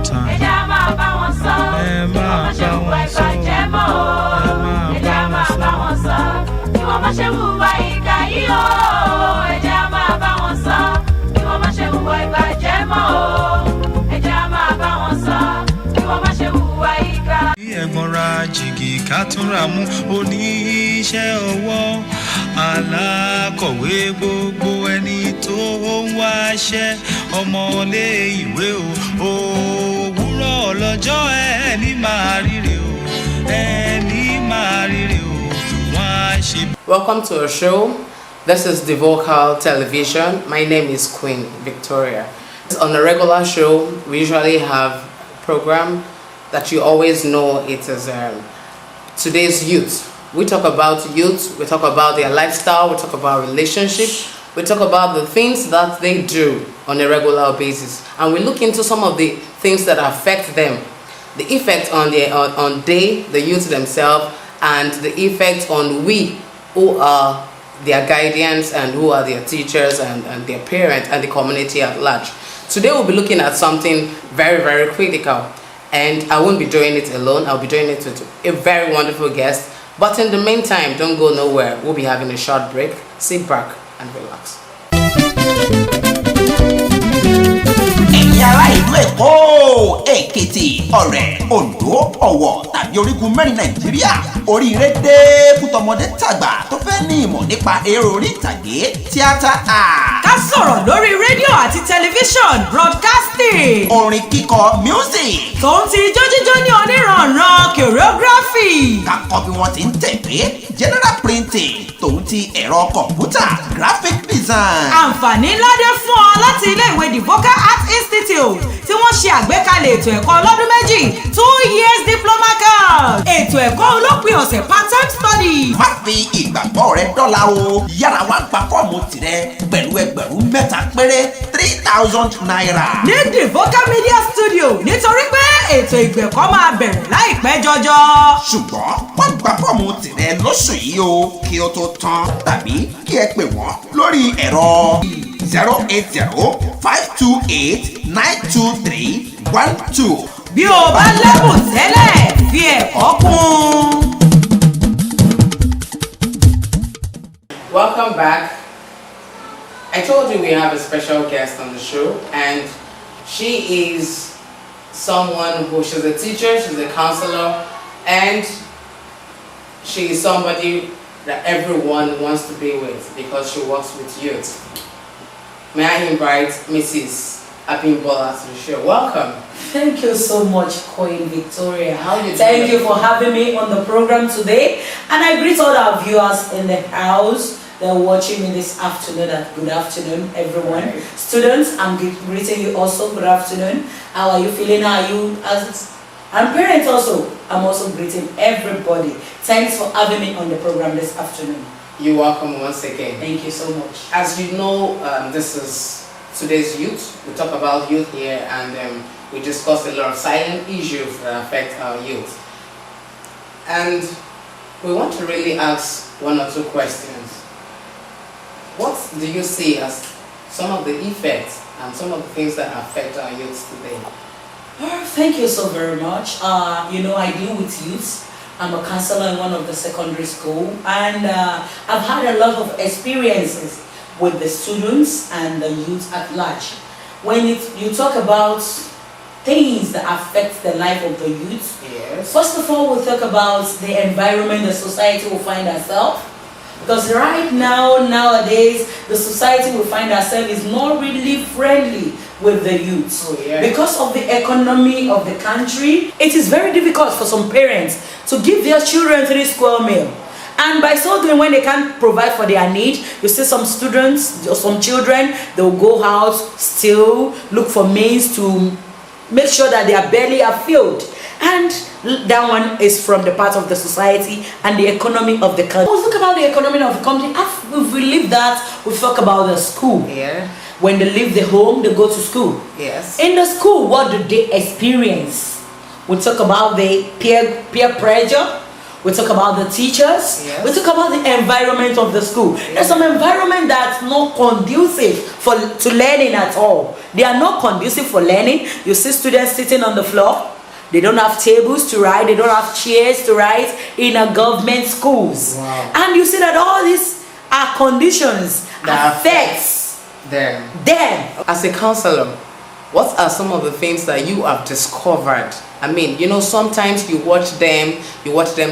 time. Ẹ̀gbọ́nra jìgì kátúnramú oníṣẹ́ ọwọ́ alákọ̀wé gbogbo ẹni tó ń wáṣẹ́ ọmọlé ìwé o òwúrọ̀ lọ́jọ́ ẹni máa ríre o ẹni máa ríre o wọ́n á ṣe. Welcome to our show. This is The Vocal Television. My name is Queen Victoria. On a regular show, we usually have a program that you always know. It is today's youth. We talk about youth, we talk about their lifestyle, we talk about relationships, we talk about the things that they do on a regular basis, and we look into some of the things that affect them, the effect on the youth themselves, and the effect on we who are their guardians and who are their teachers and their parents and the community at large. Today we'll be looking at something very, very critical. And I won't be doing it alone. I'll be doing it with a very wonderful guest. But in the meantime, don't go nowhere. We'll be having a short break. Sit back and relax. Yàrá ìlú Èkó, Èkìtì, Ọ̀rẹ́, Oǹdó, Ọ̀wọ̀ tàbí orígun mẹ́rin Nàìjíríà. Oríire dé fún tọmọdé tàgbà tó fẹ́ ní ìmọ̀ nípa eré orí ìtàgé, tíátà. Ká sọ̀rọ̀ lórí rédíò àti tẹlifíṣọ̀n, broadcasting. Orin kíkọ, music. Tó ń ti jójíjó ní oníranran, choreography. Ká kọ́ bí wọ́n ti ń tẹ̀wé, general printing, tòun ti ẹ̀rọ kọ̀m̀pútà, graphic design. Àǹfààní ńlá dé fún ọ láti ilé ìwé The Vocal Art Institute tí wọ́n ṣe àgbékalẹ̀ ètò ẹ̀kọ́ ọlọ́dún méjì 2 years diploma course. Ètò ẹ̀kọ́ olópin ọ̀sẹ̀ part-time study. Má fi ìgbàgbọ́ rẹ dọ́là o. Yára wá gba fọ́ọ̀mù tirẹ̀ pẹ̀lú ẹgbẹ̀rún mẹ́ta péré 3,000 naira. Ní The Vocal Media Studio nítorí pé ètò ìgbẹ̀kọ́ máa bẹ̀rẹ̀ láìpẹ́ jọjọ. Ṣùgbọ́n wọ́n gba fọ́ọ̀mù tirẹ̀ lóṣù yìí o kí o tó tán tàbí kí ẹ pè wọ́n lórí ẹ̀rọ 080-528-92312. Bí o bá lẹ́bùn tẹ́lẹ̀ fi ẹ̀kọ́ kún. Welcome back. I told you we have a special guest on the show, and she is someone she's a teacher, she's a counselor, and she is somebody that everyone wants to be with because she works with youth. May I invite Mrs. Abimbola to the show? Welcome. Thank you so much, Queen Victoria. How you doing? Thank you for having me on the program today. And I greet all our viewers in the house that are watching me this afternoon. Good afternoon, everyone. Right. Students, I'm greeting you also. Good afternoon. How are you feeling? How are you? And parents also, I'm also greeting everybody. Thanks for having me on the program this afternoon. You're welcome once again. Thank you so much. As you know, this is today's youth. We talk about youth here, and we discuss a lot of silent issues that affect our youth. And we want to really ask one or two questions. What do you see as some of the effects and some of the things that affect our youth today? Thank you so very much. You know, I deal with youths. I'm a counselor in one of the secondary school, and I've had a lot of experiences with the students and the youth at large. When you talk about things that affect the life of the youth, yes. First of all, we'll talk about the environment the society will find ourselves. Because right now, nowadays, the society we find ourselves is not really friendly with the youth. Oh, yeah. Because of the economy of the country, it is very difficult for some parents to give their children 3 square meal. And by so doing, when they can't provide for their need, you see some students or some children, they'll go out, steal, look for means to make sure that their belly are filled. And that one is from the part of the society and the economy of the country. We'll look about the economy of the country. If we leave that, we talk about the school. Yeah. When they leave the home, they go to school. Yes. In the school, what do they experience? We talk about the peer pressure. We talk about the teachers. Yes. We talk about the environment of the school. There's some environment that's not conducive to learning at all. They are not conducive for learning. You see students sitting on the floor. They don't have tables to write. They don't have chairs to write in a government schools. Wow. And you see that all these are conditions that affects them. Them. As a counselor, what are some of the things that you have discovered? I mean, you know, sometimes you watch them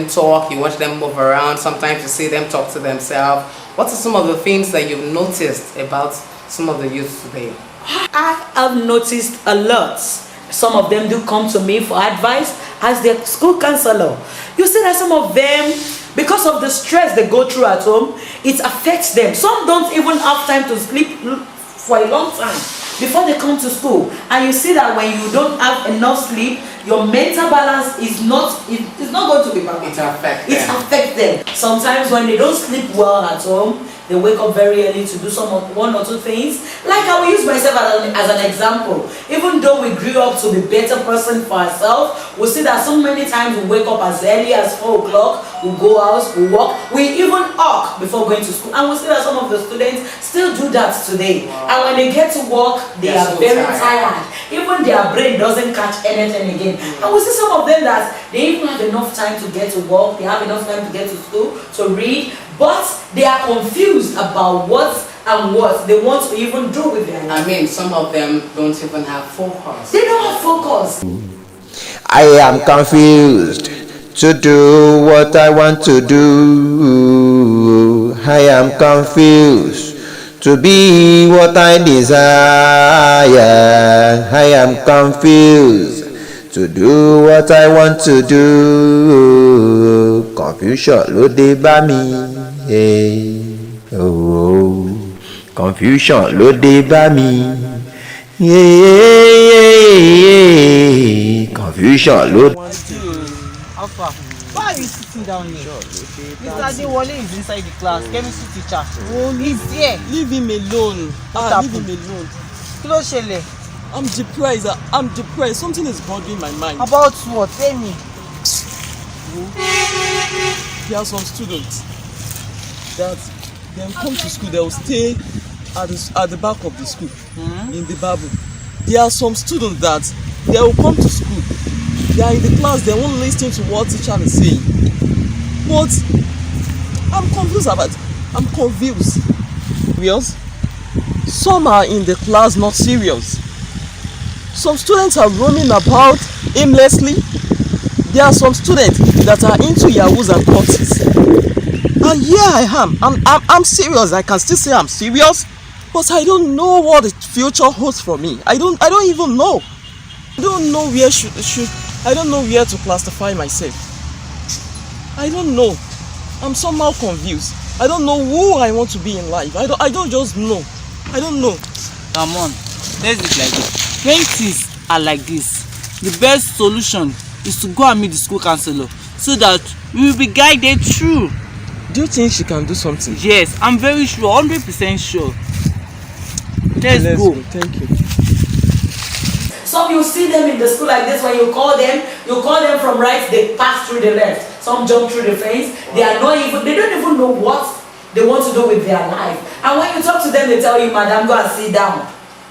talk, you watch them move around, sometimes you see them talk to themselves. What are some of the things that you've noticed about some of the youth today? I have noticed a lot. Some of them do come to me for advice as their school counselor. You see that some of them, because of the stress they go through at home, it affects them. Some don't even have time to sleep for a long time before they come to school. And you see that when you don't have enough sleep, your mental balance is not going to be balanced. It affects them. Sometimes when they don't sleep well at home, they wake up very early to do one or two things. Like I will use myself as an example. Even though we grew up to be a better person for ourselves, we see that so many times we wake up as early as 4 o'clock, we go out, we walk, we even walk before going to school. And we see that some of the students still do that today. Wow. And when they get to work, they are so very tired. Even their brain doesn't catch anything again. And we see some of them that they even have enough time to get to work, they have enough time to get to school, to read, but they are confused about what they want to even do with their life. I mean, some of them don't even have focus. They don't have focus. I am confused to do what I want to do. I am confused to be what I desire. I am confused to do what I want to do. Confusion ló dé bá mi. Oh, confusion ló dé bá mi. Confusion ló. Alpha, why are you sitting down here? Mr. Adewale is inside the class. Chemistry teacher. Oh, he's here. Leave him alone. Leave him alone. Kí ló ṣẹlẹ̀? I'm depressed. Something is bothering my mind. About what? Tell me. There are some students that they come to school, they will stay at the back of the school in the Bible. There are some students that they will come to school, they are in the class, they won't listen to what teacher is saying. But I'm confused. Serious? Some are in the class not serious. Some students are roaming about aimlessly. There are some students that are into yahoos and cultists. And here I am. I'm serious. I can still say I'm serious, but I don't know what the future holds for me. I don't even know. I don't know where I don't know where to classify myself. I don't know. I'm somehow confused. I don't know who I want to be in life. I don't just know. I don't know. Come on, let's do it like this. When things are like this, the best solution is to go and meet the school counselor so that we will be guided through. Do you think she can do something? Yes, I'm very sure, 100% sure. Let's go. Thank you. Some you see them in the school like this. When you call them from right, they pass through the left. Some jump through the fence. They don't even know what they want to do with their life. And when you talk to them, they tell you, madam, go and sit down.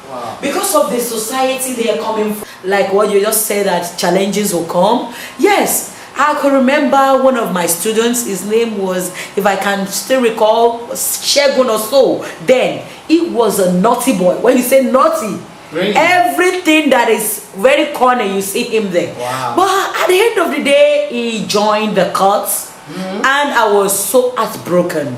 Wow. Because of the society they are coming from. Like what you just said, that challenges will come. Yes, I can remember one of my students, his name was, if I can still recall, Shegun or so. Then he was a naughty boy. When you say naughty, really? Everything that is very corny, you see him there. Wow. But at the end of the day, he joined the cult. And I was so heartbroken.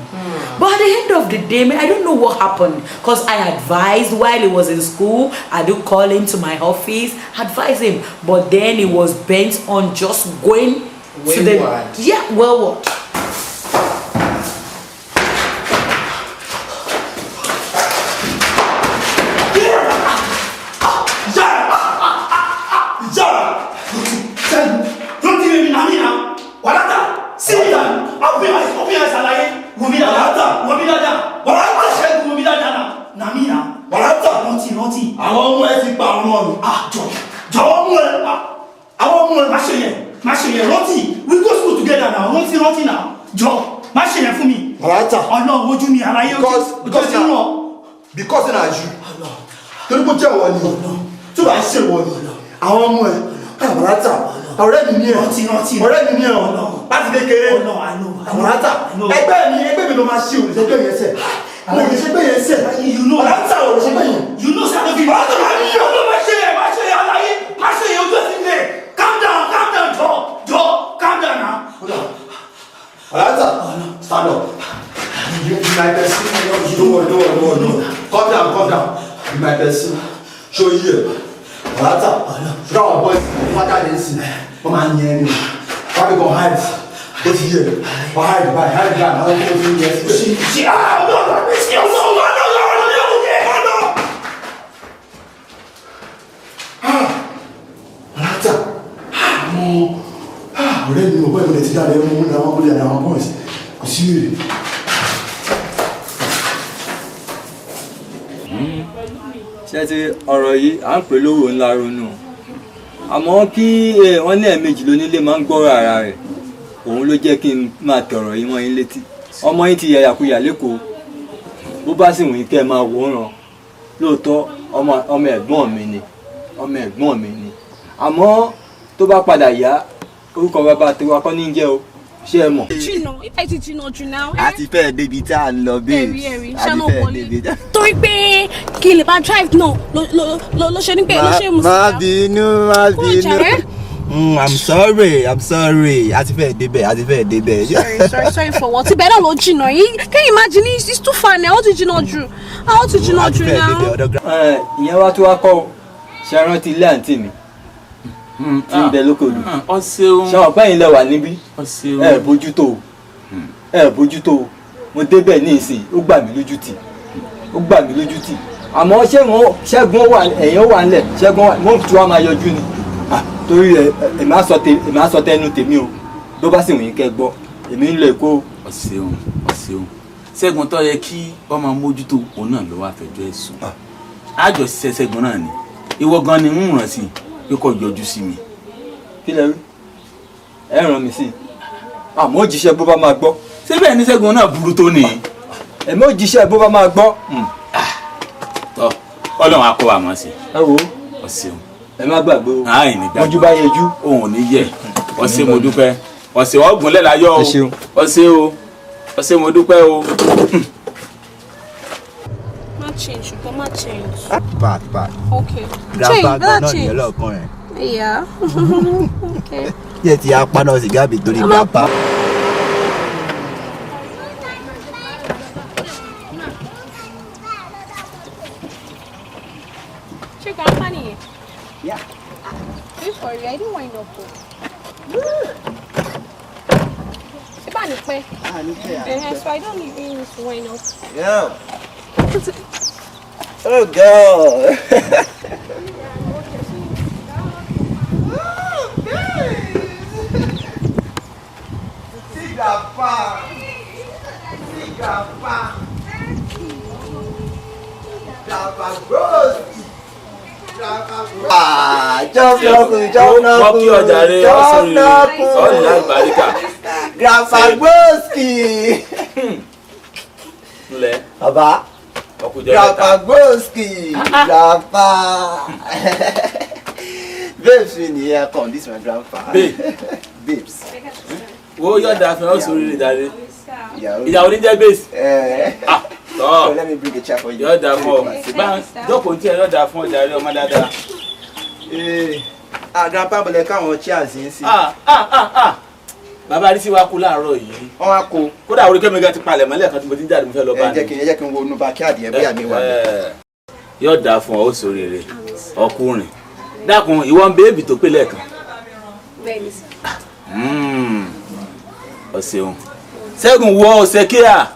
But at the end of the day, I don't know what happened, because I advised while he was in school. I do call him to my office, advise him, but then he was bent on just going to the wayward. Àwọn ọmọ ẹ ti pa ọmọ mi. Jọ̀wọ́ mú ẹ. Àwọn ọmọ ẹ má ṣe yẹn. má ṣe yẹn rántí we go school together now rántí now jọ má ṣe yẹn fún mi. Alata. ọ̀nà ojú mi àlàyé ojú ti ràn. because na you torí kò jẹ́ ìwọ ni tí wàá ṣe ìwọ ni àwọn ọmọ ẹ̀ Alata ọ̀rẹ́ mi ní ẹ̀ ọ̀rẹ́ mi ní ẹ̀ láti kékeré Alata ẹgbẹ́ mi ló máa ṣe òrìṣẹ́gbẹ́ yẹn sẹ̀ òrìṣẹ́gbẹ́ yẹn sẹ̀ Alata òrìṣẹ́gbẹ́ yẹn. you know say I no fit Alata má ní ọ̀nà má ṣe yẹn àlàyé má ṣe yẹn ojú ẹ̀ sí ilé calm down jọ calm down now. Alata stand up. You my person. Don't worry. Calm down. You my person. Show you. Alata. Show our boys. Father Nancy. Come on here. Why we go hide? What's here? Hide down. How do you get? Alata. Ọ̀rẹ́ mi ò bọ́ ìmọ̀lẹ̀ ti dáre mú ní àwọn olè àwọn boys kò sí èrè. Ṣé ti ọ̀rọ̀ yìí à ń pè lówó ńlá ronú àmọ́ kí wọ́n ní ẹ̀ẹ̀mejì lónílé máa ń gbọ́rọ̀ ara rẹ̀ òun ló jẹ́ kí n máa tọ̀rọ̀ yín wọ́n yín létí ọmọ yín ti yàyàkuyà lẹ́kọ̀ọ́ bó bá sì wù yín kẹ́ ẹ máa wòran lóòótọ́ ọmọ ẹ̀gbọ́n mi ni àmọ́ tó bá padà yá orúkọ bàbá tiwa kọ́ ní jẹ́ o ṣé ẹ mọ̀. jìnnà ibà ti jìnnà jù náà. a ti fẹ́ débi tá a lọ bẹ́ẹ̀ a ti fẹ́ débi tá. torí pé kí lè bá drive náà ló ṣe ní pé ló ṣe mú sí. má bínú. I'm sorry a ti fẹ́ débẹ̀. sorry for what ibẹ̀ náà ló jìnnà yìí can you imagine it's too far now ó ti jìnnà jù náà. ìyẹn wá tó wá kọ́ ṣe rántí ilé àǹtí mi tí ń bẹ lókòlù ṣáwọn pẹ́yìn lẹ́wà níbí ẹ bójútó mo débẹ̀ ní ìsìn ó gbà mí lójú tì àmọ́ ṣẹ́gun ẹ̀yìn wà ńlẹ̀ ṣẹ́gun wọ́n tún wá máa yọjú ni torí èmi á sọ tẹnu tèmi o ló bá sì wù yín kẹ́ gbọ́ èmi ń lọ Èkó. ọ̀sẹ̀un ṣẹ́gun tó yẹ kí ọmọ mójútó òun náà ló wá fẹjọ́ ẹ̀ sùn àjọ ṣiṣẹ́ ṣẹ́gun náà ni ìwọ gan ni ń ràn sí pé kò yọjú sí mi. kí lẹ rí ẹ ràn mí sí àmọ́ ó jíṣẹ́ bó bá máa gbọ́. síbẹ̀ ní ṣẹ́gun náà burú tó nìyí. ẹ̀mí ó jíṣẹ́ bó bá máa gbọ́. tọ́ ọlọ́run á kó wa mọ̀ sí. ẹ wo ọ̀sẹ̀un ẹ má gbàgbé o mojú bá yẹjú òun ò ní yẹ ọ̀sẹ̀ mo dúpẹ́ ọ̀sẹ̀ ọ̀gùn lẹ́láyọ̀ o ọ̀sẹ̀ mo dúpẹ́ o. Change, but not change. Bad. Okay. Grandpa Change, change. Yeah. Okay. Yẹ ti apá náà sìgá bí torí grandpa. Ṣé grandpa nìyẹn? Yeah. Sorry, I didn't wind up. Ṣé bá ní pẹ́? So I don't even need to wind up. Yeah. Oh God. Grandpa Broski. Baba. Grandpa Broski. Grandpa. Babes in here, come. This is my grandpa. Babes. Wo yóò da fún ọ sórí rẹ dáre. Ìyàwó ní jẹ́ babes. So let me bring a chair for you. Yóò da fún ọ. Ìbá jókòó tí ẹ yóò da fún ọ dáre ọmọ dáadáa. Grandpa bọ̀lẹ̀ káwọn chairs yín sí. Bàbá rí sí wa kú láàárọ̀ yìí. Wọ́n wá kó. Kódà orí kẹ́mi gan ti palẹ̀ mọ́lẹ̀ kan tí mo ti ń jáde mo fẹ́ lọ bá ní. Ẹ jẹ́ kí n wo inú backyard yẹn bóyá mi wà ní. Yóò da fún ọ ó sórí rẹ ọkùnrin. Dákun ìwọ ń bèébì tó pé lẹ́ẹ̀kan. Bẹ́ẹ̀ni sir. Ọ̀sẹ̀un. Ṣẹ́gun wọ ọ̀sẹ̀ kíá.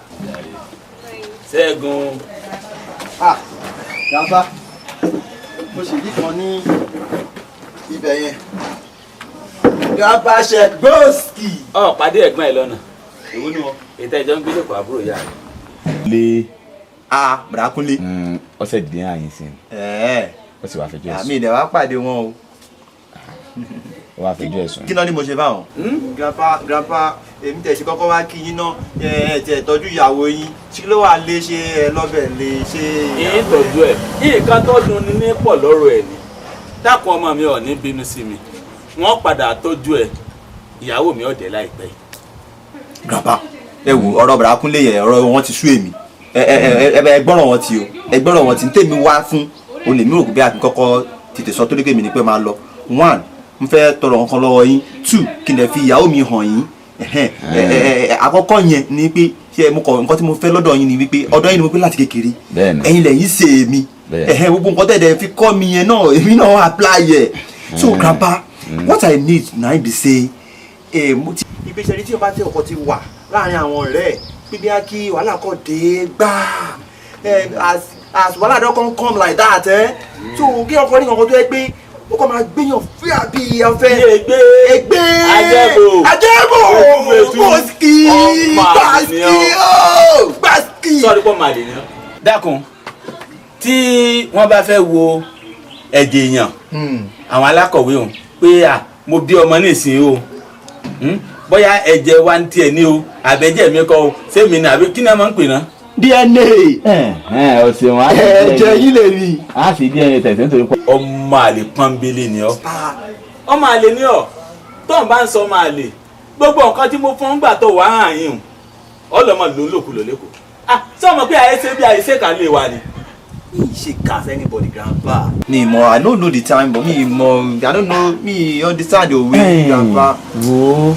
Ṣẹ́gun. Grandpa, mo ṣe bí kan ní ibẹ̀ yẹn. Grandpa Sheikh Broski. Pàdé ẹ̀gbọ́n ẹ̀ lọ́nà. Èwo ni wọn? Ètò ìjọ ń gbé lóko àbúrò yá rẹ̀. Lé. Bùrákúnlé. Ọ̀sẹ̀ dín àyìn sí. Ó sì wá fẹjọ́ ẹ̀sùn. Àmì ìdẹ̀ wá pàdé wọn o. ó wá fẹjọ́ ẹ̀sùn. kí náà ni mo ṣe báwọn. grandpa èmi tẹ̀ ṣe kọ́kọ́ wá kí yín náà tẹ̀ tọ́jú ìyàwó yín tí ló wà lè ṣe ẹ lọ́bẹ̀ lè ṣe. ìyín tọ́jú ẹ̀ nǹkan tó dùn ní pọ̀ lọ́rọ̀ ẹ̀ ni dákun ọmọ mi ò ní bínú sí mi wọ́n padà tọ́jú ẹ̀ ìyàwó mi ọ̀dẹ̀ láìpẹ́. grandpa ẹ wo ọ̀rọ̀ Bàrákúnlé yẹn ọ̀rọ̀ wọn ti sú èmi ẹ gbọ́rọ̀ wọn ti o ẹ gbọ́rọ̀ wọn ti ń tèmi wá fún olè mi rò pé bí a kì í kọ́kọ́ tètè sọ tó dé kémi ni pé máa lọ 1 n fẹ́ tọrọ nǹkan lọ́wọ́ yín 2 kí n lè fi ìyàwó mi hàn yín àkọ́kọ́ yẹn ni pé ṣe mo kọ nǹkan tí mo fẹ́ lọ́dọ̀ yín ni wípé ọ̀dọ̀ yín ni mo pé láti kékeré ẹ̀yin lẹ́yìn ṣe èmi gbogbo nǹkan tẹ̀lé fi kọ́ mi yẹn náà èmi náà apply yẹ so grandpa what I need na be say ìgbésẹ̀ rí tí o bá tẹ ọkọ ti wà láàrin àwọn ọ̀rẹ́ bíbí á kí wàhálà kọ́ dé gbáà as wàhálà don come like that so kí ọkọ ní nǹkan tó yẹ pé ó kọ́ máa gbéyàn fún àbí ọ̀fẹ́ ẹgbẹ́ ajẹ́bò bọ́sìkì gbàsìkì. sọ́ọ́dún pọ̀ màlè ni dákun tí wọ́n bá fẹ́ wo ẹ̀jẹ̀ èèyàn àwọn alákọ̀wé òun pé mo bí ọmọ nísìnyí o bóyá ẹ̀jẹ̀ wa ń tiẹ̀ ní o àbẹ̀jẹ̀ mi kọ́ o sẹ́mi ní àbí kí ni a máa ń pè náà. DNA ọ̀sẹ̀ wọn ẹ̀jẹ̀ yìí lè rí. a sì DNA tẹ̀sí nítorí pé ọmọ àlè pọ́nbélé ni ọ́ ọmọ àlè ni ọ́ tó ń bá ń sọ ọmọ àlè gbogbo nǹkan tí mo fọ́n gbà tó wà á yín o ọlọ́mọ ló ń lòkulò lẹ́kọ̀ọ́ sọ ma pé àyẹ̀sẹ̀ bí àyẹ̀sẹ̀ kà lè wà ni. She cast anybody grandpa. Me more, I don't know the time, but me more, I don't know, me understand the way grandpa. Wo.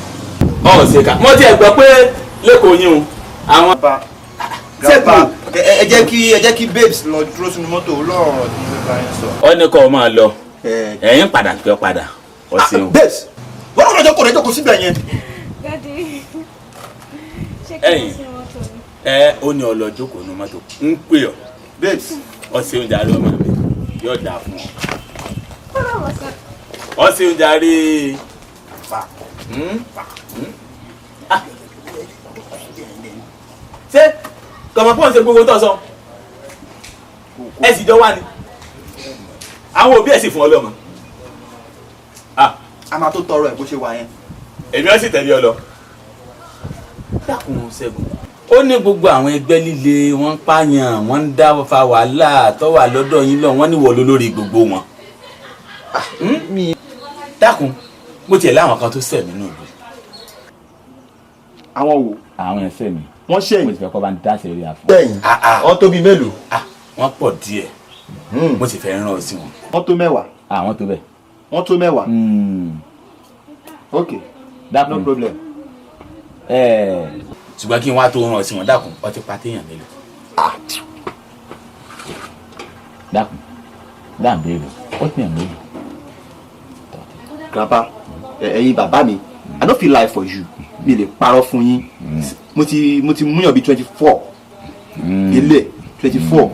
Oh, ṣe ká. Mo ti ẹ gbọ́ pé lẹ́kọ̀ọ́ yín o. Àwọn grandpa, ẹ jẹ́ kí babes lọ dúró sínú mọ́tò lọ́rọ̀ ní bá yẹn sọ. Ó ní kó máa lọ. Ẹ̀yin padà pé padà. Ó ṣeun. Babes. Wọ́n lọ jókòó rẹ̀ jókòó síbẹ̀ yẹn. Daddy. Ṣé kí n sí mọ́tò ni? Ó ní ó lọ jókòó nínú mọ́tò. Ń pè ọ́. Babes. Ọsẹ oúnjẹ àárọ̀ máa mi yóò dáa fún ọ. Ọsẹ oúnjẹ àárẹ̀ fà. Ṣé kọ̀mọ̀ pọ̀ ń ṣe gbogbo tó sọ? Ẹ sì jọ wá ni. Àwọn òbí ẹ̀ sì fún ọ lọ́mọ. A máa tó tọrọ ẹ̀ bó ṣe wà yẹn. Èmi ó sì tẹ̀lé ọ lọ. Dákun Ṣẹ́gun. Ó ní gbogbo àwọn ẹgbẹ́ líle wọ́n ń pààyàn wọ́n ń dá fa wàhálà tó wà lọ́dọ̀ yín lọ wọ́n ní wọ́n lórí gbogbo wọn. Dákun mo tiẹ̀ láwọn kan tó ṣẹ̀ mí nù ìlú. Àwọn wo? Àwọn ẹ̀ṣẹ̀ mi. Wọ́n ṣẹ̀yìn. Mo ti fẹ́ kọ́ bá ń dá sẹ́rí àfọ̀. Bẹ́ẹ̀ni wọ́n tó bíi mélòó? Wọ́n pọ̀ díẹ̀. Mo sì fẹ́ rán ọ sí wọn. Wọ́n tó 10. Wọ́n tó bẹ́ẹ̀. Wọ́n tó 10. Okay, dákun no problem. Ṣùgbọ́n kí n wá tó rán ọ sí wọn dákun ọtí pa téèyàn mélòó. Dákun béèrè ó téèyàn mélòó. Grandpa ẹ̀yin bàbá mi I don't feel like for you mi lè parọ́ fún yín mo ti múyàn bíi 24 ilé 24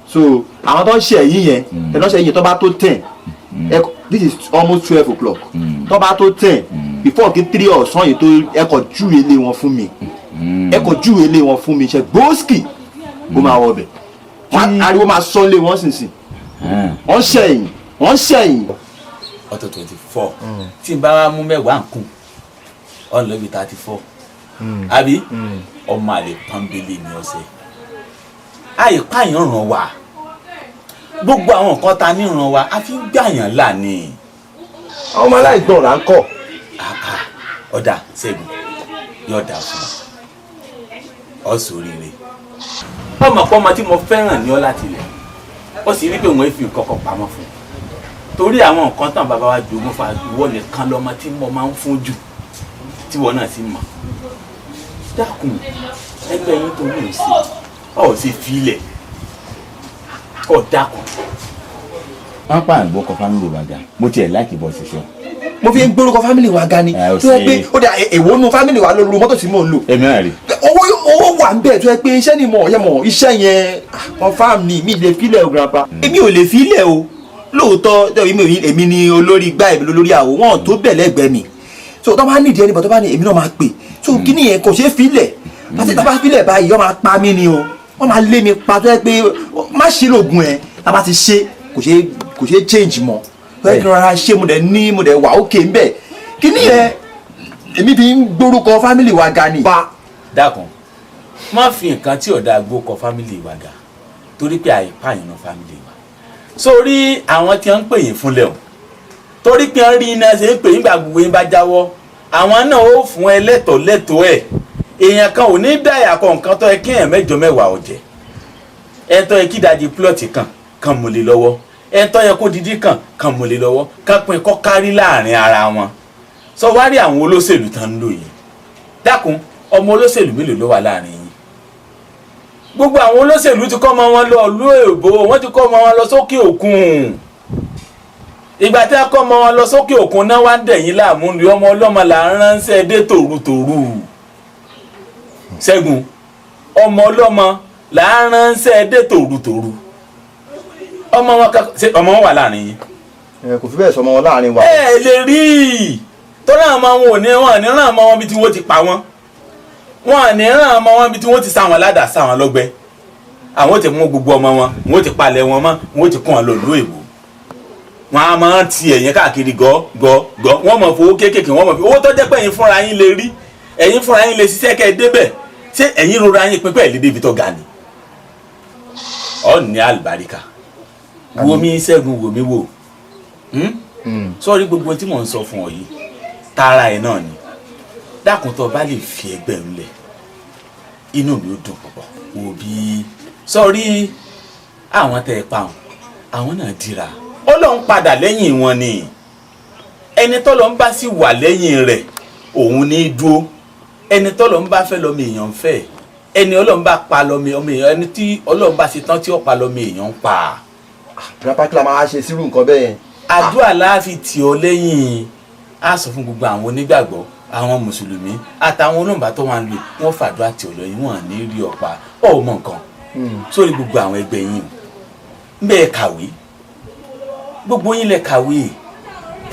so àwọn tó ń ṣe ẹ̀yìn yẹn ẹ̀ lọ́sẹ̀ yẹn tó bá tó 10 this is almost 12 o'clock tó bá tó 10 before kí 3 ọ̀sán yìí tó ẹ̀kọ́ júwe lé wọn fún mi ẹ̀kọ́ júwe lé wọn fún mi ṣe gbóòsì ó máa wọ bẹ̀ ariwo máa sọ lé wọn sínsìn wọ́n ṣẹ̀yìn. Ọ̀tọ̀ 24 tí n bá wá mú mẹ́wàá nkùn ọ̀n lọ́bi 34 àbí ọmọ àlè pọ́nbélé ní ọ̀sẹ̀ àyè pààyàn ràn wá gbogbo àwọn nǹkan ta ní ràn wá a fi ń gbàyàn lánìí. àwọn ọmọ aláìgbọràn là ń kọ́. ọ̀dà Ṣẹ́gun yóò dà fún ọ sóríire ọmọ pọ́nmọ tí mo fẹ́ràn ní ọ láti ilẹ̀ ó sì rí pé wọ́n fi nǹkan kan pamọ́ fún un torí àwọn nǹkan tán bàbá wa jogún fa ìwọ nìkan lọmọ tí mo máa ń fún jù tí wọn náà sì mọ̀ dákun ẹgbẹ́ yín tó ní ìsìn ọ̀ sì filẹ̀ ọ̀ dákun. wọ́n pa àgbọ̀kọ̀ fámìlì wa ga mo tiẹ̀ láìkí bọ́ ṣiṣẹ́. mo fi ń gbórúkọ fámìlì wa ga ni tó yẹ pé ó dà èwo nu fámìlì wa lóru mọ́tò tí mò ń lò. èmi náà rí. owó wà ń bẹ̀ tó yẹ pé iṣẹ́ ni mo iṣẹ́ yẹn confam ni mi lè filẹ̀ o grandpa èmi ò lè filẹ̀ o lóòótọ́ èmi ni olórí gbá èmi lórí àwọ̀ wọn tó bẹ̀ lẹ́gbẹ̀ẹ́ mi so tó bá nídìí ẹni bọ̀ tó bá ní èmi náà máa pè so kíní yẹn kò ṣeé filẹ̀ àti tá a bá filẹ̀ báyìí wọ́n máa pa mí ni o wọ́n máa lé mi pa tó yẹ pé má ṣe lóògùn ẹ̀ tá a bá ti ṣe kò ṣeé change mọ́ fẹ́ kí n rọra ṣe mo dẹ̀ wà ókè ń bẹ̀ kí ni yẹn èmi fi ń gbórúkọ fámìlì wa ga ni. dákun má fi nǹkan tí ọ̀dà gbókọ fámìlì wa ga torí pé àìpáyìn náà fámìlì wa sórí àwọn tí wọ́n ń pè yín fúnlẹ̀ o torí pé wọ́n rí iná ṣe ń pè yín gbà gbogbo yín bá jáwọ́ àwọn náà ó fún ẹ lẹ́tọ̀ọ́ ẹ̀ èèyàn kan ò ní dáyà kọ nǹkan tó yẹ kí èèyàn mẹ́jọ mẹ́wàá ọ̀jẹ̀ ẹ̀ tó yẹ kí ìdajì plọ̀tì kan mú lé lọ́wọ́ ẹ̀ tó yẹ kó dídí kan mú lé lọ́wọ́ kan pin kọ́ kárí láàrin ara wọn sọ wá rí àwọn olóṣèlú tán ń lò yìí dákun ọmọ olóṣèlú mélòó ló wà láàrin yín gbogbo àwọn olóṣèlú ti kọ́ ọmọ wọn lọ ìlú èbó wọ́n ti kọ́ ọmọ wọn lọ sókè òkun ìgbà tí wọ́n kọ́ ọmọ wọn lọ sókè òkun náà wá ń dẹ̀yìn láàmú ni ọmọ ọlọ́mọ là ń ránṣẹ́ dé tòrutòru Ṣẹ́gun ọmọ ọlọ́mọ là ń ránṣẹ́ dé tòrutòru ọmọ wọn wà láàrin yín. kò fi bẹ́ẹ̀ sọmọ wọn láàrin wa. ẹ lè rí i tọ́lá àwọn ọmọ wọn ò ní wọn ní ràn ọmọ wọn bí tí wọ́n ti pa wọn wọn ní ràn ọmọ wọn bí tí wọ́n ti sá wọn ládàá sá wọn lọ́gbẹ́ àwọn ti mú gbogbo ọmọ wọn wọ́n ti palẹ̀ wọn mọ́ wọ́n ti kún wọn lọ ìlú èbó wọn a máa ti ẹ̀yìn káàkiri gọ́ wọ́n mọ̀ fowó kéékèèké wọ́n mọ̀ fi owó tó jẹ́ pé ẹ̀yin fúnra yín lè rí ẹ̀yin fúnra yín lè ṣiṣẹ́ kẹ́ ẹ débẹ̀ ṣé ẹ̀yin rora yín pínpẹ́ ẹ̀ lédè ibi tó ga ni ọ̀ ní àlùbáríkà wo mi Ṣẹ́gun wo mi wò sọ́ọ́rí gbogbo tí mò ń sọ fún ọ yìí tara ẹ̀ náà ni dákun tó bá lè fi ẹgbẹ́ ńlẹ̀ inú mi ó dùn púpọ̀ wò bí sọ́ọ́rí àwọn tẹ́ ẹ pa àwọn náà dira Ọlọ́run padà lẹ́yìn wọn ni ẹni tọ́lọ́ ń bá sì wà lẹ́yìn rẹ̀ òun ní dúró ẹni tọ́lọ́ ń bá fẹ́ lọ́mọ èèyàn fẹ́ ẹni Ọlọ́run bá pa lọ́mọ èèyàn ẹni tí Ọlọ́run bá ṣe tán tí ó pa lọ́mọ èèyàn pa. grandpa kí la máa ṣe sírú nǹkan bẹ́ẹ̀ yẹn. àdúrà láàfin tì ọ lẹ́yìn á sọ fún gbogbo àwọn onígbàgbọ́ àwọn mùsùlùmí àtàwọn olóńgbà tó wà ń lò wọ́n fàdúrà tì ọ lẹ́yìn wọn ní rí ọ̀pá ọmọ nǹkan sórí gbogbo àwọn ẹgbẹ́ yín bẹ́ẹ̀ kàwé gbogbo yín lẹ kàwé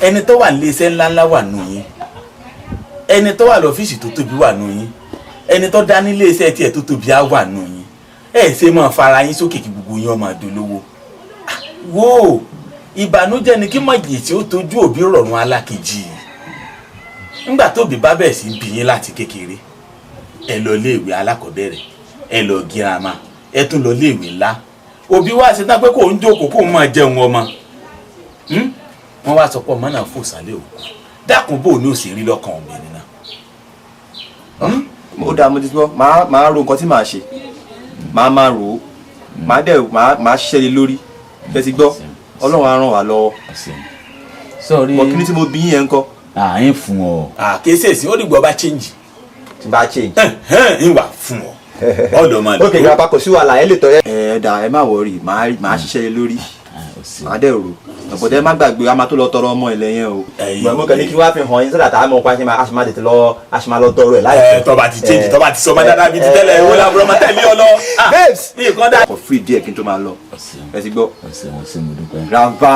ẹni tó wà nílé iṣẹ́ ńláńlá wà nù yín ẹni tó wà lọ́fíìsì tó tóbi wà nù yín ẹni tó dá nílé iṣẹ́ tiẹ̀ tó tóbi á wà nù yín ẹ ṣe máa fara yín sókè kí gbogbo yín ọmọ àdólówó wò ìbànújẹ́ ni kí mọ̀jì tí ó tójú òbí rọ̀rùn alákejì nígbà tóbi bá bẹ̀ sí bí yín láti kékeré ẹ lọ iléèwé alákọ̀ọ́bẹ̀rẹ̀ ẹ lọ girama ẹ tún lọ iléèwé ńlá òbí wá ṣe tán pé kò ń jókòó kó máa jẹun ọmọ wọ́n wá sọ pé ọmọ náà fò sálẹ̀ òkú dákun bò ní òsì rí lọ́kàn ọ̀gbìn náà. ó dáa mo ti gbọ́ máa ro nǹkan tí màá ṣe máa rò ó máa ṣiṣẹ́ lé lórí ẹ ti gbọ́ Ọlọ́run á ràn wá lọ́wọ́. mọ kí ni tí mo bí yẹn ń kọ́. àyìn fún ọ. àkéésì èsì ó dìgbò bá change. tí bá change. ń wà fún ọ ọ̀dọ̀ máa lọ. ok grandpa kò sí wàhálà ẹ lè tọ́ ẹ dà ẹ má wọrí máa ṣiṣẹ́ lé lórí máa dẹ̀ rò ọ̀pọ̀dé má gbàgbé a máa tó lọ tọrọ ọmọ ilẹ̀ yẹn o. gbọ̀ngàn kan ní kí wọ́n á fi hàn yín sọ́dà tá a mọ̀ pa ṣe máa tètè lọ a ṣe máa lọ tọrọ ẹ̀ láì. tọ́ba ti change tọ́ba ti sọ ọmọ dáadáa bíi ti tẹ́lẹ̀ ìwé làbúrò ọmọ tẹ̀lé ọ lọ. babes ní nǹkan dá. for free díẹ̀ kí n tó máa lọ ẹ ti gbọ́. grandpa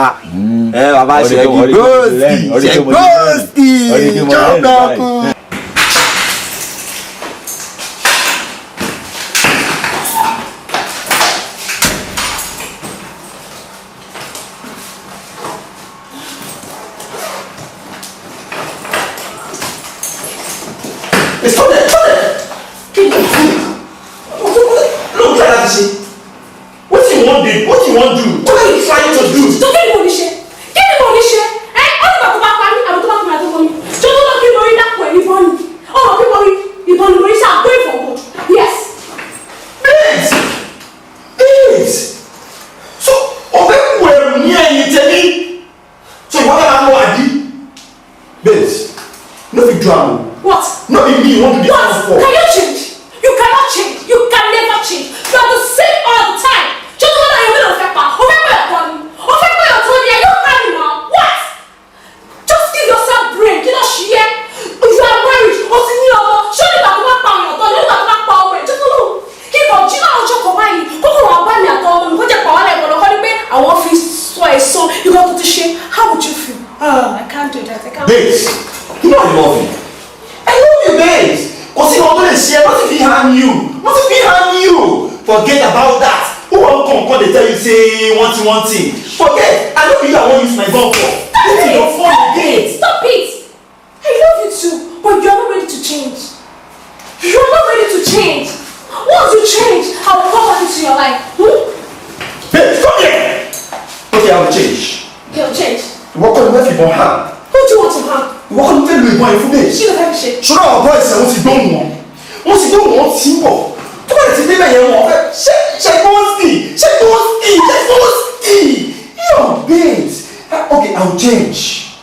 bàbá ṣe gbóòsì jọ́kọ̀ọ́kù. What you want to do? What are you trying to do? So kí ni mo ní ṣe? Kí ni mo ní ṣe? Ó ní bàtú bá parí àbí tó bá kúrò àti ọmọ mi. Ṣé tó lọ kí mo rí dápò ẹ̀ ìbọn ni? Ọ̀rọ̀ kí mo rí ìbọn ni mo rí sáà pé ìfọ̀kọ̀. Yes. Babes! So, ọ̀bẹ wẹ̀rù ní ẹ̀yìn tẹ̀lé. So ìwọ́n náà mọ̀ àdí. Babes, no be drama. What? No be me you want to be What? for. Can you change? You cannot change. You can never change. You are the same all the time. Just what are you going to affect? What? Just give yourself brain. You know, share. If you are married, or senior, show me that you want power. Don't you want to power? Just know. Keep on. You know how to come by. Go to our band at all. Go to power level. I want to so you got to share. How would you feel? I can't do that. I can't. Babes, you know I love you. I love you, babes. Because you want to share. Nothing behind you. Nothing behind you. Forget about that. Who won't come they tell you say one thing? Forget. I know you I won't use my gun for. Stop it! Stop it! I love you too, but you're not ready to change. You're not ready to change. Once you change, I will come back into your life. Babe, come here! Okay, I will change. You'll change. What kind of life you want harm? Who do you want to harm? What kind of life you want information? She don't have shit. Should our boys say once you don't want? Once you don't want, simple. Come on, it's a baby you want. Check Yo, babes. Okay, I will change.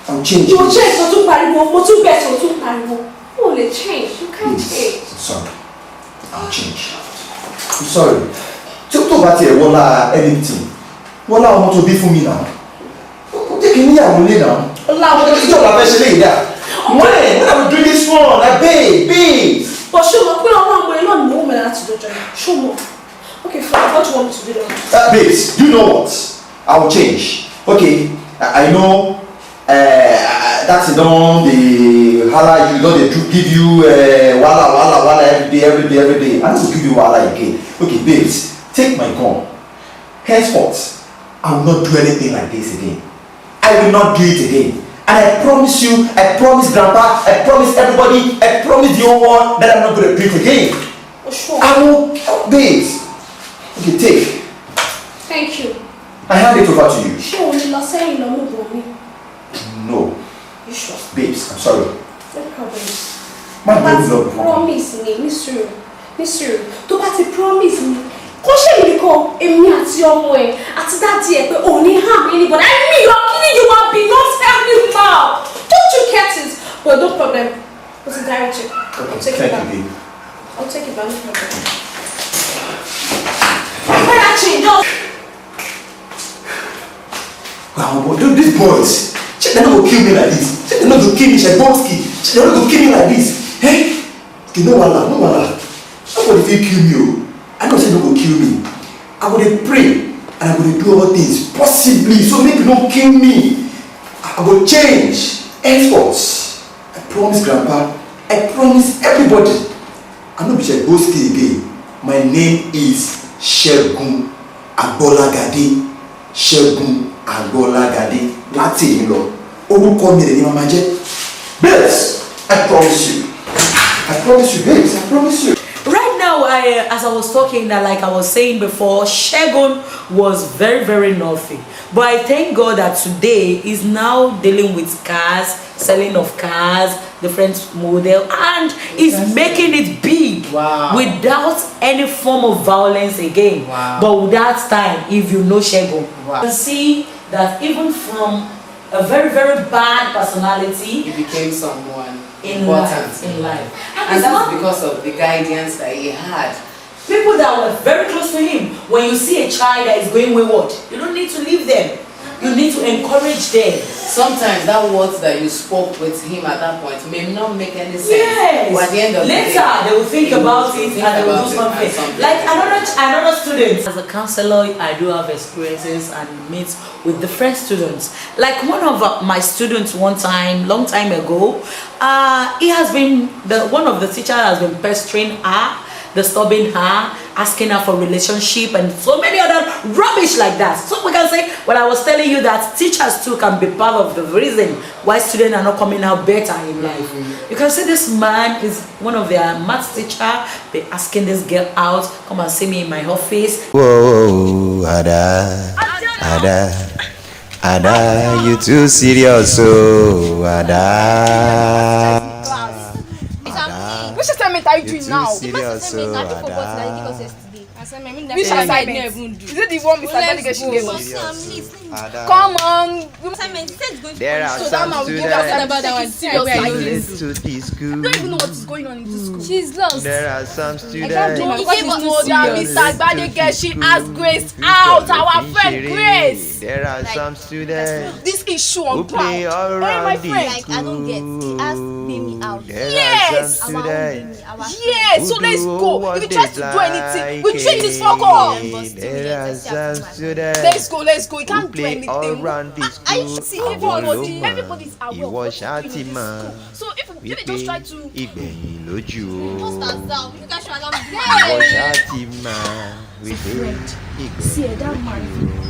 You'll change. You're too pariwo. You're too better. You're too pariwo. You will change. You can't change. Sorry. I'll change. I'm sorry. Talk about here, Wala, anything. Wala, I want to be for me now. Take me out now. Allah, when I will do this one, I babe. But show me, put on one not know me to do job. Show me. Okay, fine. What do you want me to do then? Babes, you know what? I will change. Okay, I know that's done the hala you know they give you wala every day. I don't give you wala again. Okay, babes, take my gun. Henceforth, I will not do anything like this again. I will not do it again. And I promise you, I promise Grandpa, I promise everybody, I promise the whole world that I'm not going to do it again. Oh, sure. I will, babes. Okay, take. Thank you. I hand it over to you. Sure, you are saying no more for me. No. You sure? Babes, I'm sorry. No problem. My baby love before. Promise me, Miss Rue. To party promise me. Kò ṣe mi nìkan èmi àti ọmọ ẹ̀ àti dáàdì ẹ̀ pé ò ní harm anybody. I mean you are killing you are being not helping now. Don't you get it? But no problem. What's the direct check? I'll take it back. I'll take it back, no problem. When I change up. Wow, but these boys, they're not gonna kill me like this. They're not gonna kill me, Shebowski. They're not gonna kill me like this. Hey? Okay, no wala. Nobody will kill me. I know say no go kill me. I will pray and I will do all things possibly so make you not kill me. I will change. Henceforth, I promise Grandpa, I promise everybody. I'm not Shebowski again. My name is Shegun Agbolagade. Shegun Agbolagade. Láti ìlọ. Orúkọ mi rẹ̀ ni màmá jẹ́. Babes, I promise you. I promise you, babes, I promise you. Right now, as I was talking, like I was saying before, Shegun was very, very naughty. But I thank God that today he's now dealing with cars, selling of cars, different model, and he's making it big without any form of violence again. But with that time, if you know Shegun, you can see that even from a very, very bad personality, he became someone important in life. And that's because of the guidance that he had. People that were very close to him, when you see a child that is going wayward, you don't need to leave them. You need to encourage them. Sometimes that words that you spoke with him at that point may not make any sense. Yes. But at the end of later, the day, they will think about it and they will do something. Like another student. As a counselor, I do have experiences and meet with different students. Like one of my students one time, long time ago, he has been one of the teachers has been pestering her, disturbing her, asking her for relationship and so many other rubbish like that. So we can say, well, I was telling you that teachers too can be part of the reason why students are not coming out better in life. You can see this man is one of their maths teacher, be asking this girl out, come and see me in my office. Whoa, Ada, you too serious, so Ada. Which assignment are you doing now? Serious, so Which assignment? Is it the one Mr. Delegation gave us? Come on. There are some students to this school. I don't even know what is going on in this school. She's lost. There are some students. Mr. Gbadege, she asked Grace out. Our friend Grace. There are some students. This issue on who play all around my the friend. school. I don't get. They asked me out. Yes. Yes. So let's go. If you try to do anything, we treat this fuck off. There are some students. Let's go. You can't do anything. All around the school. I see everybody's aware. So if you just try to ìgbẹ̀yìn lójú o. See, that man,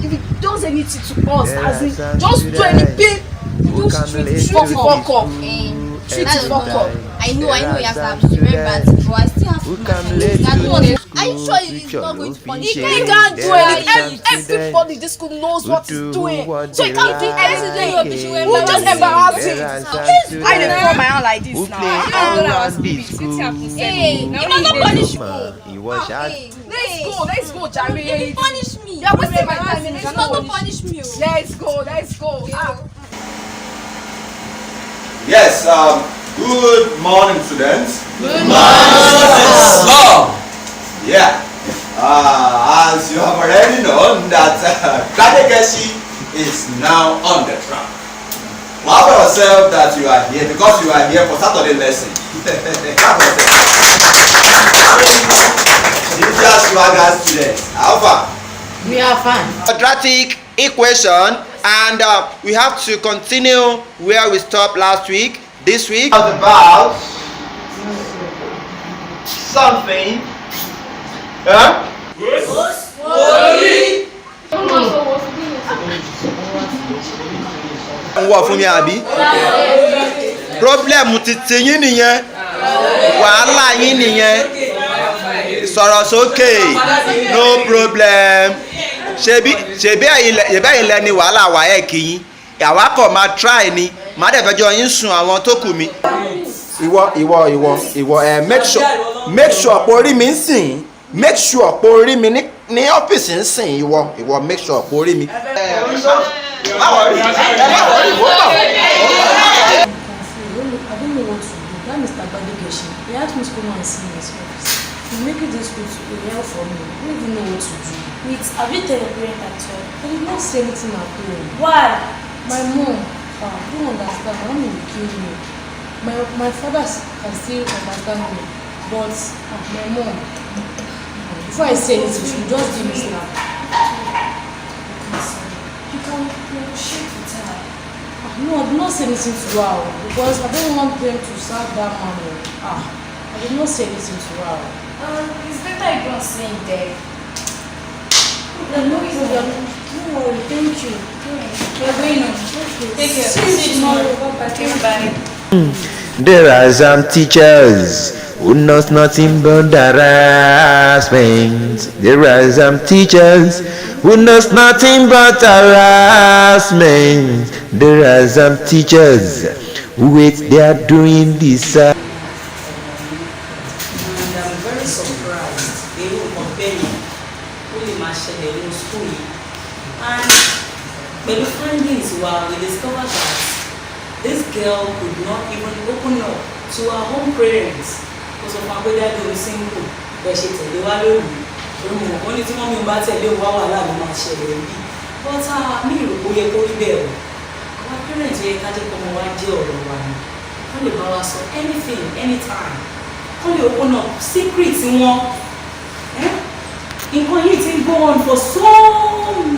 if he does anything to us, as in, just do anything, just treat it fuck up. Treat it fuck up. I know you have to have remembered, but I still have to Are you sure he's not going to punish you? He can't do anything. Everybody in this school knows what he's doing. So he can't do anything. We'll just embarrass him. I didn't throw my hand like this now. Hey, you cannot punish me. Let's go, Jerry. You punish me. You're wasting my time. You cannot punish me. Let's go. Yes, good morning, students. Good morning. Yeah, as you have already known that Kadekeshi is now on the track. Clap for yourself that you are here because you are here for Saturday lesson. Clap for yourself. Teachers, swagger students, how far? We are fine. Quadratic equation, and we have to continue where we stopped last week. This week was about something. Wọ́n fún mi àbí? Problem ti tiyín nìyẹn, wàhálà yín nìyẹn, sọ̀rọ̀ sókè, no problem. Ṣebí ẹ̀yin lẹni wàhálà wàyẹ̀ kì í, àwa kọ̀ máa try ni, màá dẹ̀ fẹjọ́ yín sùn àwọn tó kù mi. Ìwọ make sure pé orí mi ń sìn, make sure pé orí mi ní ọ́fíìsì ń sìn, ìwọ make sure pé orí mi. Báwo rí? I don't know what to do. That Mr. Badegeshi, he asked me to come and see his office. He's making this good to help for me. I don't even know what to do. Wait, have you told your parents at all? I did not say anything at all. Why? My mom, I don't understand. My mom will kill me. My father can still understand me, but my mom, before I say anything, she will just give me slap. You can shake with her. No, I did not say anything to her because I don't want them to serve that man. I did not say anything to her. It's better you don't say it there. No problem. Don't worry, thank you. We're going on. Take care. See you tomorrow. Bye. There are some teachers who knows nothing but harassment. There are some teachers who knows nothing but harassment. There are some teachers who wait they are doing this. And I'm very surprised they will compare me only my schedule in school. And when the findings were, we discovered that this girl could not even open up to her home parents because of her brother being single. But she said they were lonely. Only to mommy about tell them what was allowed to share. But me, we go there. Our parents were catching from one jail or one. Only about us anything, anytime. Only open up secrets in one. Nǹkan yìí ti go on for so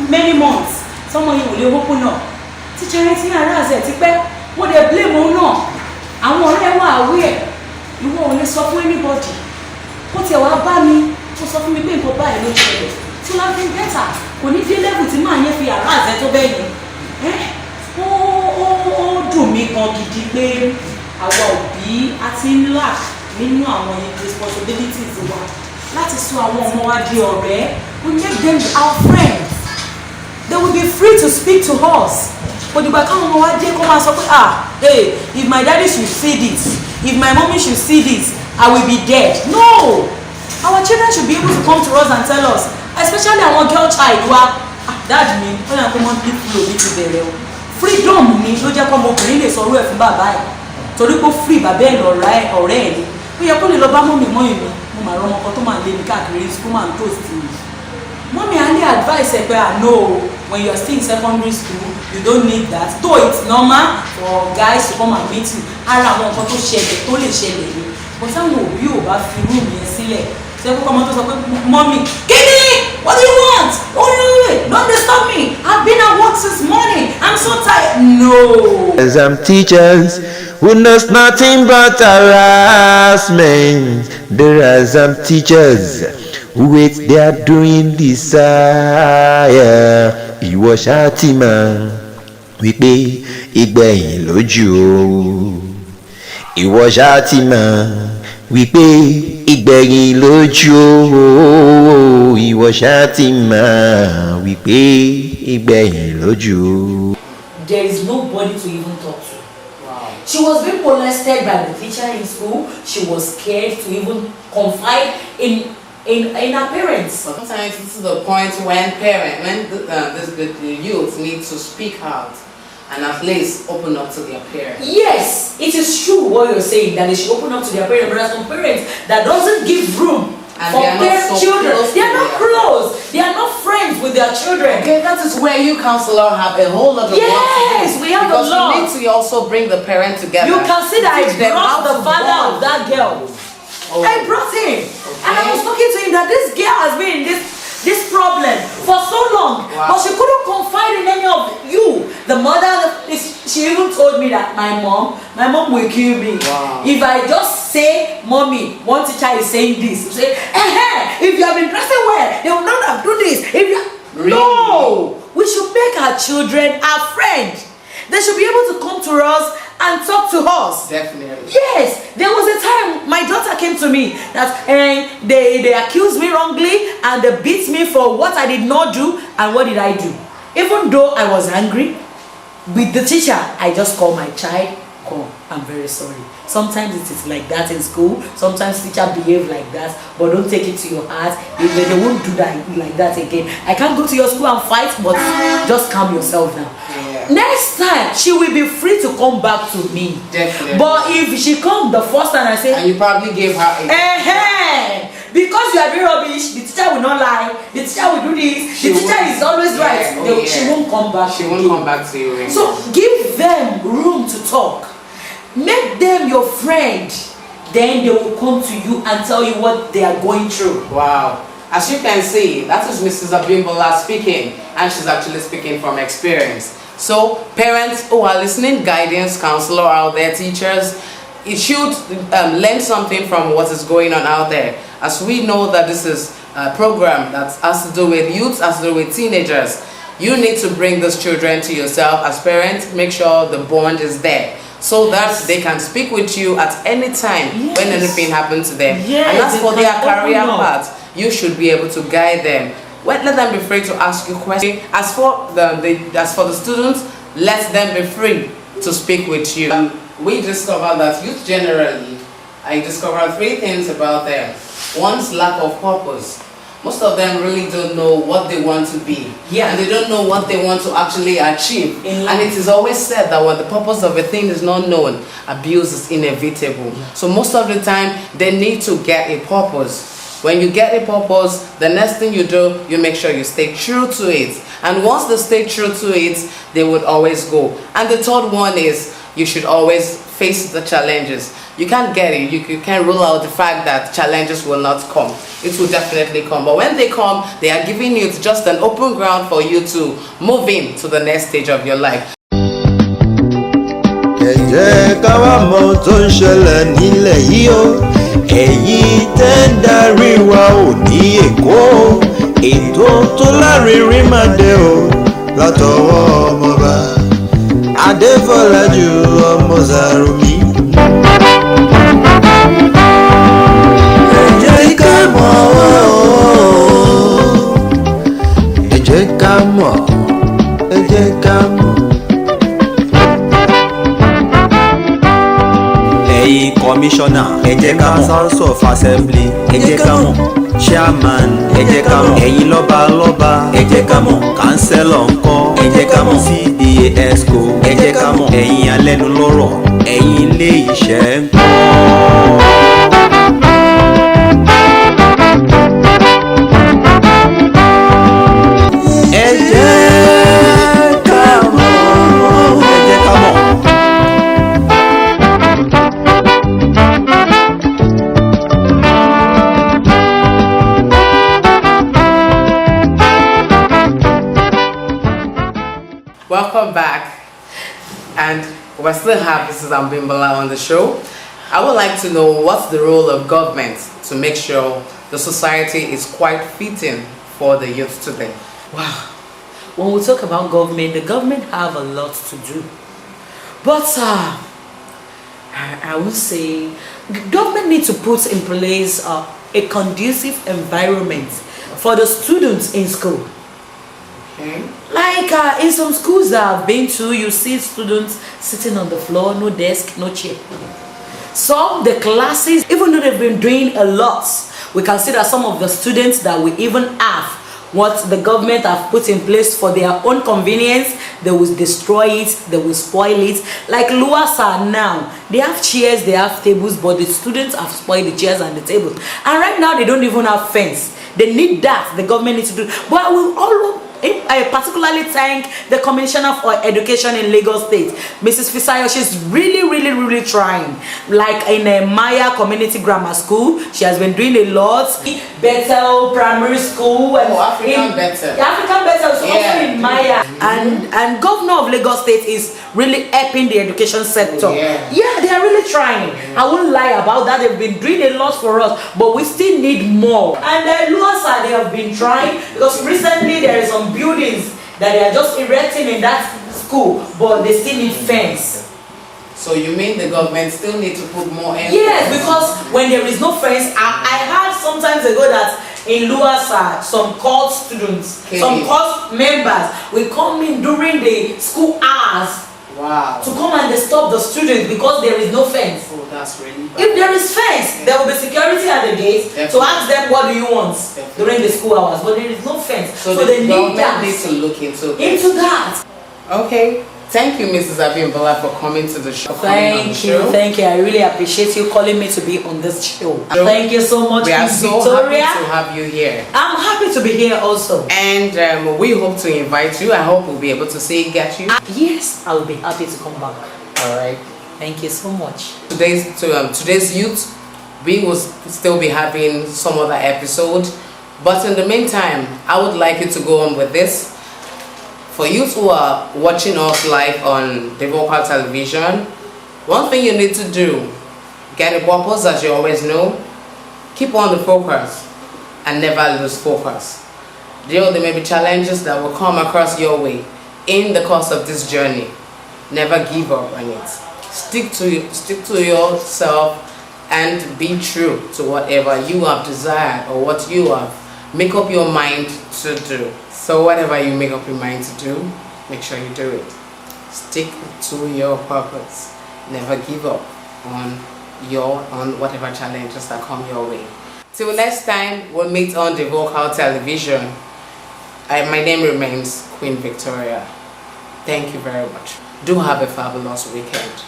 many months. Someone will open up. Teacher ti ara ṣe ti pẹ́. Wọ́n dey blame òun náà. Àwọn ọ̀rẹ́ wà aware. Ìwọ ò lè sọ fún anybody. Ó tiẹ̀ wá bá mi. Ó sọ fún mi pé nǹkan báyìí ló ṣẹlẹ̀. Tí wọ́n fi bẹ́tà kò ní dé level tí màá yẹn fi ara ṣe tó bẹ́ẹ̀ yẹn. Ó dùn mí gan gidi pé àwa òbí a ti ń lack nínú àwọn responsibilities wa. Láti sọ àwọn ọmọ wa di ọ̀rẹ́. We make them our friends. They will be free to speak to us. But the back ọmọ wa jẹ́ kó máa sọ pé hey, if my daddy should see this, if my mommy should see this, I will be dead. No! Our children should be able to come to us and tell us, especially our girl child wa dad mi ó yàn kó monthly flow ní ti bẹ̀rẹ̀ o. Freedom ni ló jẹ́ kó ọmọbìnrin lè sọ orú ẹ̀ fún bàbá ẹ̀ torí pé free bàbá ẹ̀ ọ̀rẹ́ ẹ̀ ni. Ó yẹ kó lè lọ bá mọ́mì mọ́yìn mi mo máa rọ ọmọ kan tó máa lé mi káàkiri school máa ń toast mi. Mommy only advice ẹ pé no, when you are still in secondary school you don't need that, though it's normal for guys to come and meet you ara àwọn nǹkan tó ṣẹlẹ̀ tó lè ṣẹlẹ̀ ni but táwọn òbí ò bá fi room yẹn sílẹ̀ Say come on to mommy. Kenny, what do you want? Oh, don't disturb me. I've been at work since morning. I'm so tired. No. Some teachers who knows nothing but harassment. There are some teachers who wait they are doing desire. Ìwọ ṣáà ti mọ̀ wípé ìgbẹ̀yìn lójú o. Ìwọ ṣáà ti mọ̀ wípé ìgbẹ̀yìn lójú o. Ìwọ ṣáà ti mọ̀ wípé ìgbẹ̀yìn lójú o. There is nobody to even talk to. Wow. She was being molested by the teacher in school. She was scared to even confide in her parents. Sometimes this is the point when the youth need to speak out and at least open up to their parents. Yes, it is true what you're saying, that they should open up to their parents, but there are some parents that doesn't give room And for they are not their so children. close They are to not their close. They are not friends with their children. Okay, that is where you counselor have a whole lot of work to do. Yes, we have a lot. Because you need to also bring the parent together. You can see that I Teach them how brought the to father bond. of that girl. Oh. I brought him. And I was talking to him that this girl has been in this problem for so long. Wow. But she couldn't confide in any of you. The mother, she even told me that my mom will kill me. Wow. If I just say, mommy, one teacher is saying this. Say, if you have been dressing well, they will not have done this. Really? No! We should make our children our friend. They should be able to come to us and talk to us. Definitely. Yes, there was a time my daughter came to me that they accused me wrongly and they beat me for what I did not do. And what did I do? Even though I was angry with the teacher, I just called my child. Come, I'm very sorry. Sometimes it is like that in school. Sometimes teacher behave like that, but don't take it to your heart. They won't do that like that again. I can't go to your school and fight, but just calm yourself now. Yeah. Next time, she will be free to come back to me. Definitely. But if she come the first time, I say, and you probably gave her a because you are doing rubbish, the teacher will not lie. The teacher will do this. The teacher is always right. She won't come back. She won't come back to you anymore. So give them room to talk. Make them your friend. Then they will come to you and tell you what they are going through. Wow. As you can see, that is Mrs. Abimbola speaking, and she's actually speaking from experience. So parents who are listening, guidance counselor out there, teachers, it should learn something from what is going on out there. As we know that this is a program that has to do with youths, has to do with teenagers, you need to bring those children to yourself as parents. Make sure the bond is there, so that they can speak with you at any time when anything happens to them. And as for their career path, you should be able to guide them. Let them be free to ask you questions. As for the students, let them be free to speak with you. We discovered that youth generally, I discovered 3 things about them. One's lack of purpose. Most of them really don't know what they want to be. And they don't know what they want to actually achieve. And it is always said that when the purpose of a thing is not known, abuse is inevitable. So most of the time, they need to get a purpose. When you get a purpose, the next thing you do, you make sure you stay true to it. And once they stay true to it, they would always go. And the third one is, you should always face the challenges. You can't get it. You can't rule out the fact that challenges will not come. It will definitely come. But when they come, they are giving you just an open ground for you to move in to the next stage of your life. Ẹ jẹ́ ká wá mọ̀ tó ń ṣẹlẹ̀ nílẹ̀ yìí o. Ẹ̀yin tẹ́ ń darí wa ò ní Èkó. Ètò tó lárinrin máa dé o látọwọ́ ọmọba Adéfọ́lájú ọmọ Sàrùmí. Ẹ jẹ́ ká mọ̀ ẹ jẹ́ ká mọ̀ ẹ jẹ́ ká mọ̀. Ẹ̀yin kọmíṣánná ẹ jẹ́ ká mọ̀, House of Assembly ẹ jẹ́ ká mọ̀, chairman ẹ jẹ́ ká mọ̀, ẹ̀yin lọ́balọ́ba ẹ jẹ́ ká mọ̀, kánsẹ́lọ̀ ńkọ́ ẹ jẹ́ ká mọ̀, CDA ESCO ẹ jẹ́ ká mọ̀, ẹ̀yin alẹ́nulọ́rọ̀ ẹ̀yin ilé iṣẹ́ ńkọ́. Ẹ jẹ́ ká mọ̀, ẹ jẹ́ ká mọ̀. welcome back. And we still have Mrs. Abimbola on the show. I would like to know what's the role of government to make sure the society is quite fitting for the youth today. Wow. When we talk about government, the government have a lot to do. But I would say government needs to put in place a conducive environment for the students in school. Okay. Like in some schools that I've been to, you see students sitting on the floor, no desk, no chair. Some the classes, even though they've been doing a lot, we can see that some of the students that we even have what the government have put in place for their own convenience, they will destroy it, they will spoil it. Like Luasa now, they have chairs, they have tables, but the students have spoiled the chairs and the tables. And right now they don't even have fence. They need that, the government needs to do. But I will I particularly thank the Commissioner for Education in Lagos State, Mrs. Fisayo. She's really trying. Like in a Maya Community Grammar School, she has been doing a lot. Bethel Primary School and African Bethel. African Bethel is also in Maya. And Governor of Lagos State is really helping the education sector. Yeah, they are really trying. I won't lie about that. They've been doing a lot for us, but we still need more. And then Luasa, they have been trying, because recently there is some buildings that they are just erecting in that school, but they still need fence. So you mean the government still need to put more effort? Yes, because when there is no fence, I heard sometimes ago that in Luasa, some court students, some court members will come in during the school hours. Wow. To come and stop the students because there is no fence. Oh, that's really bad. If there is fence, there will be security at the gate to ask them what do you want during the school hours. But there is no fence, so they need that. Needs to look into that. Okay. Thank you, Mrs. Abimbola, for coming to the show. Thank you. I really appreciate you calling me to be on this show. Thank you so much, We are so Victoria. happy to have you here. I'm happy to be here also. And we hope to invite you. I hope we'll be able to get you. Yes, I will be happy to come back. All right. Thank you so much. Today's youth, we will still be having some other episode. But in the meantime, I would like you to go on with this. For you who are watching us live on the Vocal Television, one thing you need to do, get a purpose, as you always know, keep on the focus and never lose focus. There may be challenges that will come across your way in the course of this journey. Never give up on it. Stick to yourself and be true to whatever you have desired or what you have make up your mind to do. So whatever you make up your mind to do, make sure you do it. Stick to your purpose. Never give up on whatever challenges that come your way. Till next time, we'll meet on the Vocal Television. My name remains Queen Victoria. Thank you very much. Do have a fabulous weekend.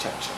Ciao, ciao.